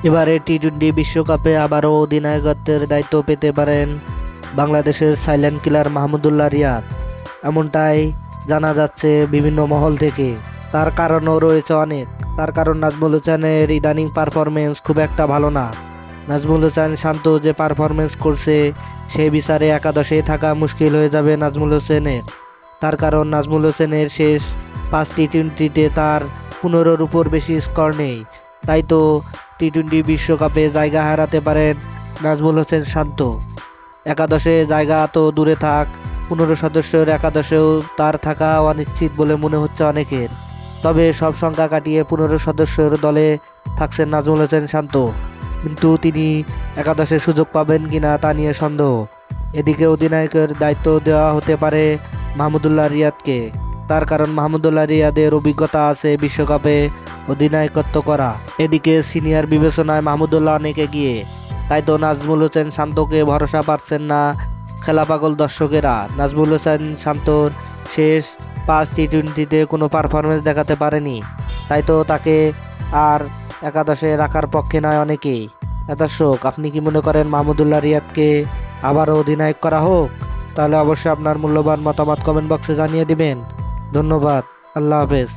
এবারে টি-20 বিশ্বকাপে আবারও অধিনায়কত্বের দায়িত্ব পেতে পারেন বাংলাদেশের সাইলেন্ট কিলার মাহমুদুল্লাহ রিয়াদ, এমনটাই জানা যাচ্ছে বিভিন্ন মহল থেকে। তার কারণও রয়েছে অনেক। তার কারণ নাজমুল হোসেনের ইদানিং পারফরমেন্স খুব একটা ভালো না। নাজমুল হোসেন শান্ত যে পারফরমেন্স করছে সেই বিচারে একাদশে থাকা মুশকিল হয়ে যাবে নাজমুল হোসেনের। তার কারণ নাজমুল হোসেনের শেষ 5 টি-20তে তার 15-র উপর বেশি স্কোর নেই। তাই তো টি-20 বিশ্বকাপে জায়গা হারাতে পারেন নাজমুল হোসেন শান্ত। একাদশে জায়গা তো দূরে থাক, 15 সদস্যের একাদশেও তার থাকা অনিশ্চিত বলে মনে হচ্ছে অনেকের। তবে সব সংখ্যা কাটিয়ে 15 সদস্যের দলে থাকছেন নাজমুল হোসেন শান্ত, কিন্তু তিনি একাদশে সুযোগ পাবেন কিনা তা নিয়ে সন্দেহ। এদিকে অধিনায়কের দায়িত্ব দেওয়া হতে পারে মাহমুদুল্লাহ রিয়াদকে। তার কারণ মাহমুদুল্লাহ রিয়াদের অভিজ্ঞতা আছে বিশ্বকাপে অধিনায়কত্ব করা। এদিকে সিনিয়র বিবেচনায় মাহমুদুল্লাহ অনেক এগিয়ে। তাই তো নাজমুল হোসেন শান্তকে ভরসা পাচ্ছেন না খেলা পাগল দর্শকেরা। নাজমুল হোসেন শান্তর শেষ 5 টি-20তে কোনো পারফরমেন্স দেখাতে পারেনি। তাই তো তাকে আর একাদশে রাখার পক্ষে নয় অনেকেই। দর্শক, আপনি কি মনে করেন মাহমুদুল্লাহ রিয়াদকে আবারও অধিনায়ক করা হোক? তাহলে অবশ্যই আপনার মূল্যবান মতামত কমেন্ট বক্সে জানিয়ে দিবেন। ধন্যবাদ। আল্লাহ হাফেজ।